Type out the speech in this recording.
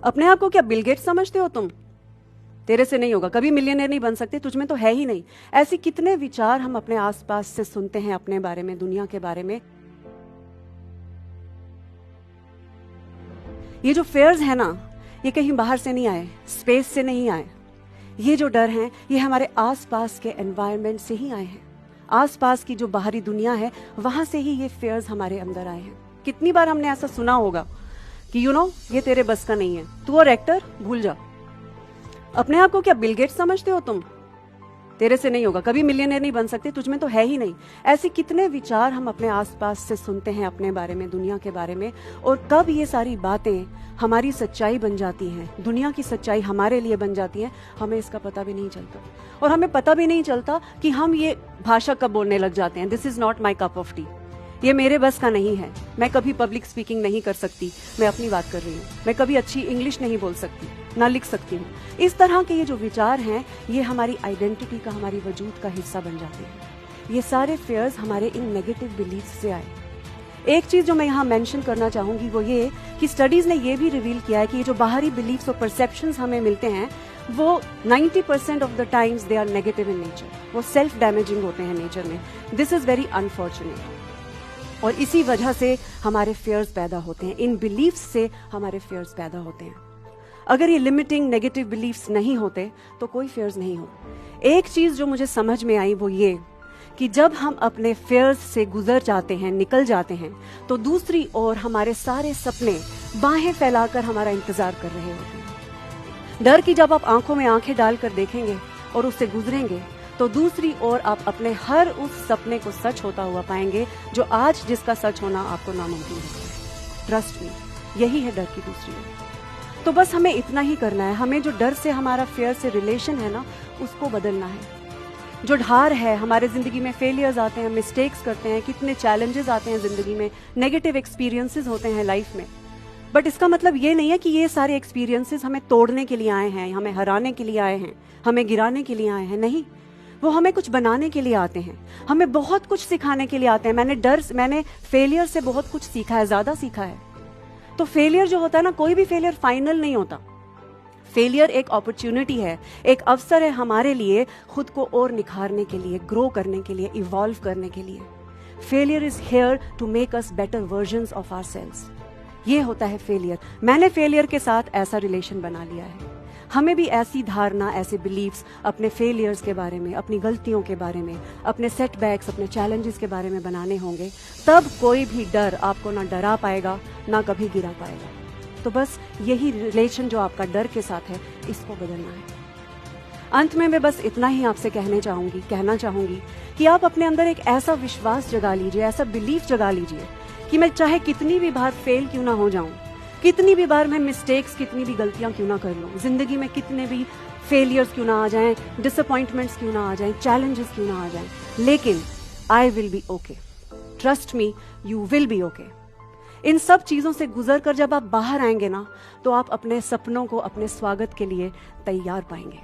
अपने आप को क्या बिल गेट्स समझते हो तुम? तेरे से नहीं होगा, कभी मिलियनेयर नहीं बन सकते, तुझमें तो है ही नहीं। ऐसे कितने विचार हम अपने आसपास से सुनते हैं अपने बारे में, दुनिया के बारे में। ये जो फेयर्स है ना, ये कहीं बाहर से नहीं आए, स्पेस से नहीं आए। ये जो डर हैं, ये हमारे आसपास के एनवायरनमेंट से ही आए हैं। आसपास की जो बाहरी दुनिया है, वहां से ही ये फेयर्स हमारे अंदर आए हैं। कितनी बार हमने ऐसा सुना होगा कि ये तेरे बस का नहीं है, तू और एक्टर भूल जा। अपने आप को क्या बिल गेट्स समझते हो तुम? तेरे से नहीं होगा, कभी मिलियनेयर नहीं बन सकते, तुझमें तो है ही नहीं। ऐसे कितने विचार हम अपने आसपास से सुनते हैं अपने बारे में, दुनिया के बारे में। और कब ये सारी बातें हमारी सच्चाई बन जाती हैं, दुनिया की सच्चाई हमारे लिए बन जाती है, हमें इसका पता भी नहीं चलता। और हमें पता भी नहीं चलता कि हम ये भाषा कब बोलने लग जाते हैं, this is not my cup of T, ये मेरे बस का नहीं है, मैं कभी पब्लिक स्पीकिंग नहीं कर सकती, मैं अपनी बात कर रही हूँ, मैं कभी अच्छी इंग्लिश नहीं बोल सकती, ना लिख सकती हूँ। इस तरह के ये जो विचार हैं, ये हमारी आइडेंटिटी का, हमारी वजूद का हिस्सा बन जाते हैं। ये सारे फेयर्स हमारे इन नेगेटिव बिलीफ से आए। एक चीज जो मैं यहाँ मेंशन करना चाहूंगी वो ये कि स्टडीज ने ये भी रिवील किया है कि ये जो बाहरी बिलीफ्स और परसेप्शंस हमें मिलते हैं, वो 90% of the times they are negative in nature, वो सेल्फ डैमेजिंग होते हैं नेचर में। This is very unfortunate. और इसी वजह से हमारे फेयर्स पैदा होते हैं, इन बिलीफ्स से हमारे फेयर्स पैदा होते हैं। अगर ये लिमिटिंग नेगेटिव बिलीफ्स नहीं होते तो कोई फेयर्स नहीं होते। एक चीज जो मुझे समझ में आई वो ये कि जब हम अपने फेयर्स से गुजर जाते हैं, निकल जाते हैं, तो दूसरी ओर हमारे सारे सपने बाहें फैलाकर हमारा इंतजार कर रहे होते हैं। डर की जब आप आंखों में आंखें डालकर देखेंगे और उससे गुजरेंगे, तो दूसरी ओर आप अपने हर उस सपने को सच होता हुआ पाएंगे जो आज जिसका सच होना आपको नामुमकिन है। ट्रस्ट मी, यही है डर की दूसरी ओर। तो बस हमें इतना ही करना है, हमें जो डर से, हमारा फेयर से रिलेशन है ना, उसको बदलना है। जो ढार है, हमारे जिंदगी में फेलियर्स आते हैं, मिस्टेक्स करते हैं, कितने चैलेंजेस आते हैं जिंदगी में, नेगेटिव एक्सपीरियंसेस होते हैं लाइफ में, बट इसका मतलब ये नहीं है कि ये सारे एक्सपीरियंसेस हमें तोड़ने के लिए आए हैं, हमें हराने के लिए आए हैं, हमें गिराने के लिए आए हैं। नहीं, वो हमें कुछ बनाने के लिए आते हैं, हमें बहुत कुछ सिखाने के लिए आते हैं। मैंने फेलियर से बहुत कुछ सीखा है, ज्यादा सीखा है। तो फेलियर जो होता है ना, कोई भी फेलियर फाइनल नहीं होता। फेलियर एक अपॉर्चुनिटी है, एक अवसर है हमारे लिए खुद को और निखारने के लिए, ग्रो करने के लिए, इवॉल्व करने के लिए। Failure is here to make us better versions of ourselves. ये होता है फेलियर। मैंने फेलियर के साथ ऐसा रिलेशन बना लिया है। हमें भी ऐसी धारणा, ऐसे बिलीव्स अपने फेलियर्स के बारे में, अपनी गलतियों के बारे में, अपने सेटबैक्स, अपने चैलेंजेस के बारे में बनाने होंगे। तब कोई भी डर आपको ना डरा पाएगा, ना कभी गिरा पाएगा। तो बस यही रिलेशन जो आपका डर के साथ है, इसको बदलना है। अंत में मैं बस इतना ही आपसे कहना चाहूंगी कि आप अपने अंदर एक ऐसा विश्वास जगा लीजिए, ऐसा बिलीफ जगा लीजिए कि मैं चाहे कितनी भी बार फेल क्यों ना हो जाऊं, कितनी भी बार मैं मिस्टेक्स, कितनी भी गलतियां क्यों ना कर लूं, जिंदगी में कितने भी फेलियर्स क्यों ना आ जाएं, डिसअपॉइंटमेंट्स क्यों ना आ जाएं, चैलेंजेस क्यों ना आ जाएं, लेकिन I will be okay. Trust me, you will be okay. इन सब चीजों से गुजर कर जब आप बाहर आएंगे ना, तो आप अपने सपनों को, अपने स्वागत के लिए तैयार पाएंगे।